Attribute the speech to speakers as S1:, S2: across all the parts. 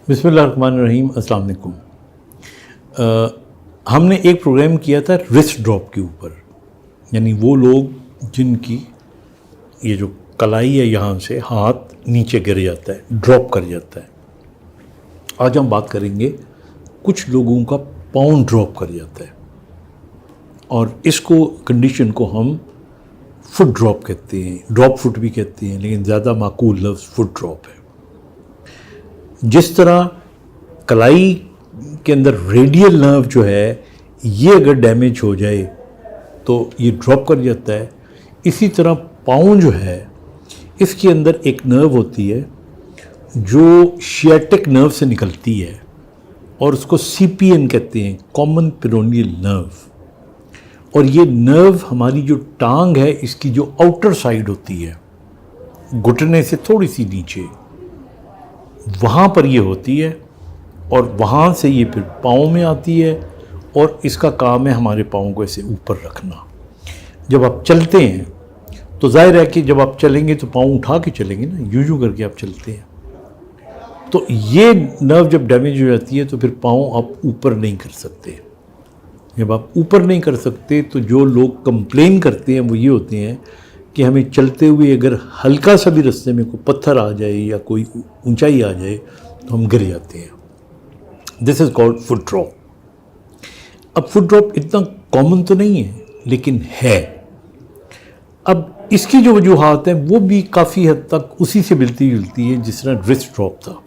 S1: बिस्मिल्लाहिर्रहमानिर्रहीम। अस्सलाम वालेकुम। हमने एक प्रोग्राम किया था रिस्ट ड्रॉप के ऊपर, यानी वो लोग जिनकी ये जो कलाई है यहाँ से हाथ नीचे गिर जाता है, ड्रॉप कर जाता है। आज हम बात करेंगे कुछ लोगों का पाँव ड्रॉप कर जाता है और इसको कंडीशन को हम फुट ड्रॉप कहते हैं, ड्रॉप फुट भी कहते हैं, लेकिन ज़्यादा माकूल लफ्ज़ फुट ड्रॉप है। जिस तरह कलाई के अंदर रेडियल नर्व जो है ये अगर डैमेज हो जाए तो ये ड्रॉप कर जाता है, इसी तरह पाँव जो है इसके अंदर एक नर्व होती है जो शियाटिक नर्व से निकलती है और उसको CPN कहते हैं, कॉमन पेरोनियल नर्व। और ये नर्व हमारी जो टांग है इसकी जो आउटर साइड होती है, घुटने से थोड़ी सी नीचे, वहाँ पर ये होती है और वहाँ से ये फिर पाँव में आती है और इसका काम है हमारे पाँव को ऐसे ऊपर रखना। जब आप चलते हैं तो जाहिर है कि जब आप चलेंगे तो पाँव उठा के चलेंगे ना, यूं करके आप चलते हैं, तो ये नर्व जब डैमेज हो जाती है तो फिर पाँव आप ऊपर नहीं कर सकते। जब आप ऊपर नहीं कर सकते तो जो लोग कंप्लेन करते हैं वो ये होते हैं कि हमें चलते हुए अगर हल्का सा भी रास्ते में कोई पत्थर आ जाए या कोई ऊंचाई आ जाए तो हम गिर जाते हैं। This is called foot drop. अब फुट ड्रॉप इतना कॉमन तो नहीं है लेकिन है। अब इसकी जो वजूहात हैं वो भी काफ़ी हद तक उसी से मिलती जुलती है जिस तरह रिस्ट ड्रॉप था।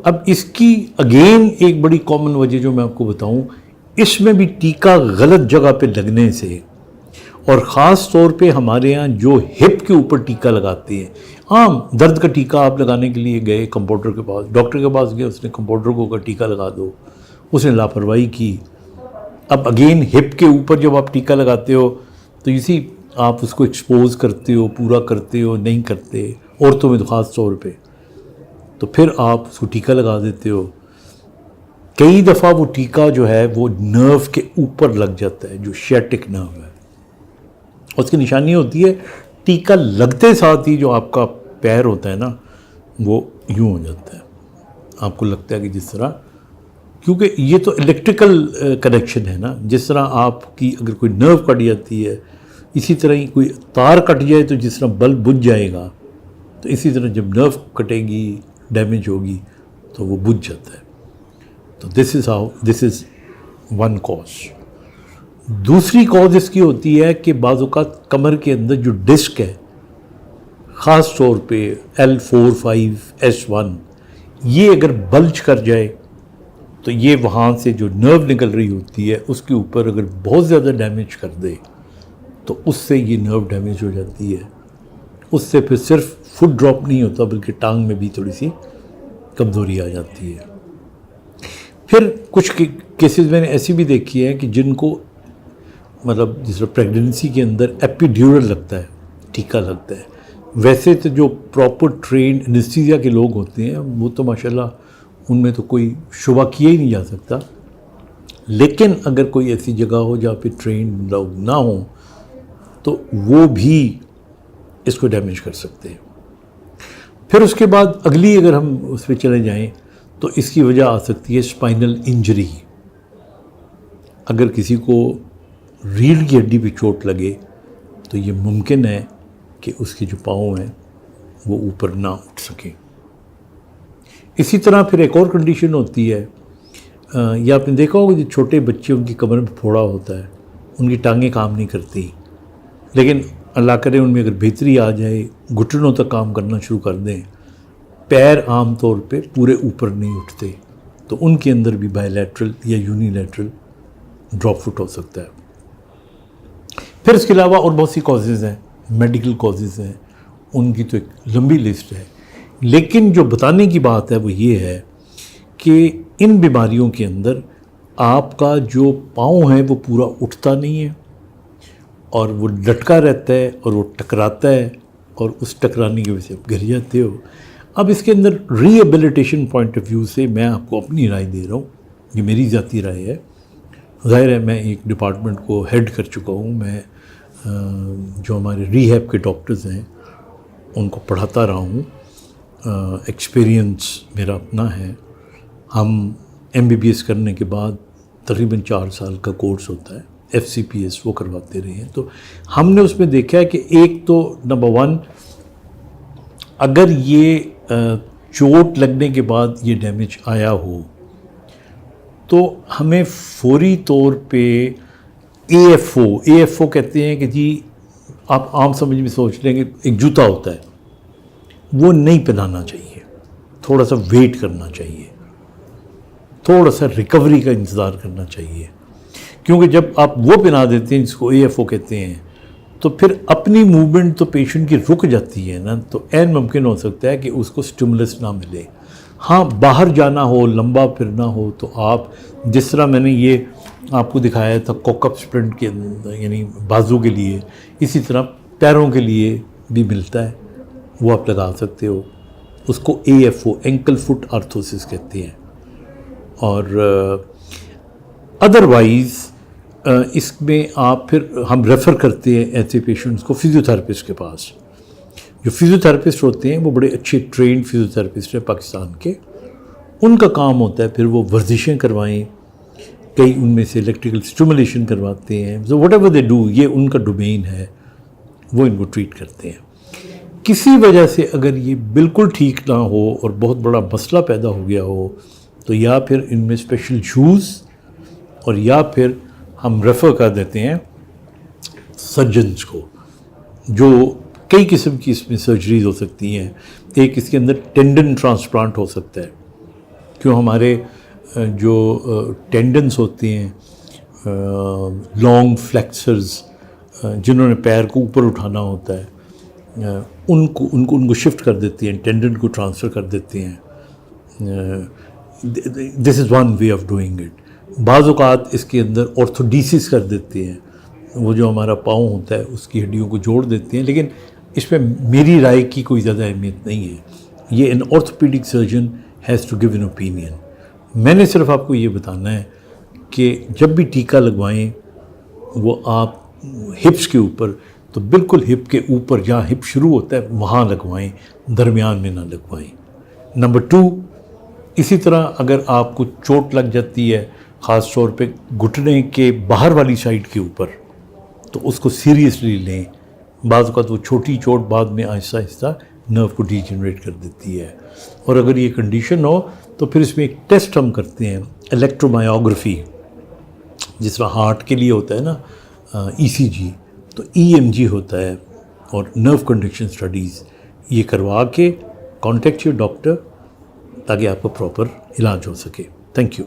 S1: अब इसकी अगेन एक बड़ी कॉमन वजह जो मैं आपको बताऊं, इसमें भी टीका गलत जगह पे लगने से, और ख़ास तौर पे हमारे यहाँ जो हिप के ऊपर टीका लगाते हैं, आम दर्द का टीका आप लगाने के लिए गए कंपाउंडर के पास, डॉक्टर के पास गए, उसने कंपाउंडर को कहा टीका लगा दो, उसने लापरवाही की। अब अगेन हिप के ऊपर जब आप टीका लगाते हो तो इसी आप उसको एक्सपोज करते हो, पूरा करते हो, नहीं करते, औरतों में तो ख़ास तौर पे, तो फिर आप उसको टीका लगा देते हो। कई दफ़ा वो टीका जो है वो नर्व के ऊपर लग जाता है, जो शियाटिक नर्व है। उसकी निशानी होती है टीका लगते साथ ही जो आपका पैर होता है ना वो यूं हो जाता है, आपको लगता है कि जिस तरह, क्योंकि ये तो इलेक्ट्रिकल कनेक्शन है ना, जिस तरह आपकी अगर कोई नर्व कट जाती है, इसी तरह ही कोई तार कट जाए तो जिस तरह बल्ब बुझ जाएगा, तो इसी तरह जब नर्व कटेगी, डैमेज होगी, तो वो बुझ जाता है। तो दिस इज़ वन कॉज। दूसरी कॉज इसकी होती है कि बाज़ औक़ात कमर के अंदर जो डिस्क है, ख़ास तौर पे L4, 5, S1, ये अगर बल्ज कर जाए तो ये वहाँ से जो नर्व निकल रही होती है उसके ऊपर अगर बहुत ज़्यादा डैमेज कर दे तो उससे ये नर्व डैमेज हो जाती है। उससे फिर सिर्फ फुट ड्रॉप नहीं होता बल्कि टांग में भी थोड़ी सी कमज़ोरी आ जाती है। फिर कुछ केसेस मैंने ऐसी भी देखी है कि जिनको मतलब जिस तरह प्रेगनेंसी के अंदर एपिड्यूरल लगता है, टीका लगता है, वैसे तो जो प्रॉपर ट्रेन एनेस्थीसिया के लोग होते हैं वो तो माशाल्लाह उनमें तो कोई शुबा किया ही नहीं जा सकता, लेकिन अगर कोई ऐसी जगह हो जहाँ पे ट्रेन लोग ना हो तो वो भी इसको डैमेज कर सकते हैं। फिर उसके बाद अगली अगर हम उस पर चले जाएँ तो इसकी वजह आ सकती है स्पाइनल इंजरी। अगर किसी को रीढ़ की हड्डी पे चोट लगे तो ये मुमकिन है कि उसके जो पाँव हैं वो ऊपर ना उठ सकें। इसी तरह फिर एक और कंडीशन होती है, या आपने देखा होगा जो छोटे बच्चे उनकी कमर में फोड़ा होता है, उनकी टांगें काम नहीं करती, लेकिन अल्लाह करे उनमें अगर बेहतरी आ जाए, घुटनों तक काम करना शुरू कर दें, पैर आम तौर पे पूरे ऊपर नहीं उठते, तो उनके अंदर भी बायलैटरल या यूनिलैटरल ड्रॉप फुट हो सकता है। फिर इसके अलावा और बहुत सी कॉजेज़ हैं, मेडिकल कॉजेज़ हैं, उनकी तो एक लंबी लिस्ट है, लेकिन जो बताने की बात है वो ये है कि इन बीमारियों के अंदर आपका जो पाँव है वो पूरा उठता नहीं है और वो लटका रहता है और वो टकराता है और उस टकराने की वजह से आप गिर जाते हो। अब इसके अंदर रिहेबिलिटेशन पॉइंट ऑफ व्यू से मैं आपको अपनी राय दे रहा हूँ, ये मेरी ज़ाती राय है। ज़ाहिर है मैं एक डिपार्टमेंट को हेड कर चुका हूँ, मैं जो हमारे रीहैब के डॉक्टर्स हैं उनको पढ़ाता रहा हूँ ایکسپیرینس میرا اپنا ہے. ہم MBBS کرنے کے بعد تقریباً 4 سال کا کورس ہوتا ہے, FCPS وہ کرواتے رہے ہیں. تو ہم نے اس میں دیکھا ہے کہ ایک تو نمبر 1 اگر یہ چوٹ لگنے کے بعد یہ ڈیمیج آیا ہو تو ہمیں فوری طور پہ AFO کہتے ہیں کہ جی آپ عام سمجھ میں سوچ لیں کہ ایک جوتا ہوتا ہے, وہ نہیں پہنانا چاہیے, تھوڑا سا ویٹ کرنا چاہیے, تھوڑا سا ریکوری کا انتظار کرنا چاہیے. کیونکہ جب آپ وہ پہنا دیتے ہیں جس کو AFO کہتے ہیں تو پھر اپنی موومنٹ تو پیشنٹ کی رک جاتی ہے نا, تو عین ممکن ہو سکتا ہے کہ اس کو سٹیمولس نہ ملے. ہاں باہر جانا ہو, لمبا پھرنا ہو تو آپ جس طرح میں نے یہ آپ کو دکھایا تھا کوک اپ اسپرنٹ کے اندر, یعنی بازو کے لیے, اسی طرح پیروں کے لیے بھی ملتا ہے, وہ آپ لگا سکتے ہو. اس کو AFO اینکل فٹ آرتھوسس کہتے ہیں. اور ادروائز اس میں آپ پھر ہم ریفر کرتے ہیں ایسے پیشنٹس کو فزیوتھراپسٹ کے پاس. جو فزیوتھراپسٹ ہوتے ہیں وہ بڑے اچھے ٹرینڈ فزیوتھراپسٹ ہیں پاکستان کے. ان کا کام ہوتا ہے پھر وہ ورزشیں کروائیں, کئی ان میں سے الیکٹریکل اسٹیمولیشن کرواتے ہیں. so whatever they do, یہ ان کا ڈومین ہے, وہ ان کو ٹریٹ کرتے ہیں. کسی وجہ سے اگر یہ بالکل ٹھیک نہ ہو اور بہت بڑا مسئلہ پیدا ہو گیا ہو تو یا پھر ان میں اسپیشل شوز اور یا پھر ہم ریفر کر دیتے ہیں سرجنز کو, جو کئی قسم کی اس میں سرجریز ہو سکتی ہیں. ایک اس کے اندر ٹینڈن ٹرانسپلانٹ ہو سکتا ہے, کیوں ہمارے جو ٹینڈنس ہوتے ہیں, لانگ فلیکسرز جنہوں نے پیر کو اوپر اٹھانا ہوتا ہے, ان کو شفٹ کر دیتے ہیں, ٹینڈن کو ٹرانسفر کر دیتے ہیں. This is one way of doing it. بعض اوقات اس کے اندر آرتھوڈیسس کر دیتے ہیں, وہ جو ہمارا پاؤں ہوتا ہے اس کی ہڈیوں کو جوڑ دیتے ہیں. لیکن اس میں میری رائے کی کوئی زیادہ اہمیت نہیں ہے. یہ an orthopaedic surgeon has to give an opinion. میں نے صرف آپ کو یہ بتانا ہے کہ جب بھی ٹیکہ لگوائیں وہ آپ ہپس کے اوپر, تو بالکل ہپ کے اوپر جہاں ہپ شروع ہوتا ہے وہاں لگوائیں, درمیان میں نہ لگوائیں. نمبر 2, اسی طرح اگر آپ کو چوٹ لگ جاتی ہے خاص طور پہ گھٹنے کے باہر والی سائڈ کے اوپر, تو اس کو سیریسلی لیں. بعض اوقات وہ چھوٹی چوٹ بعد میں آہستہ آہستہ نرو کو ڈی جنریٹ کر دیتی ہے. اور اگر یہ کنڈیشن ہو تو پھر اس میں ایک ٹیسٹ ہم کرتے ہیں, الیکٹرومایوگرافی, جس طرح ہارٹ کے لیے ہوتا ہے نا ECG, تو EMG ہوتا ہے, اور نرو کنڈکشن اسٹڈیز. یہ کروا کے کانٹیکٹ یور ڈاکٹر تاکہ آپ کا پراپر علاج ہو سکے. Thank you.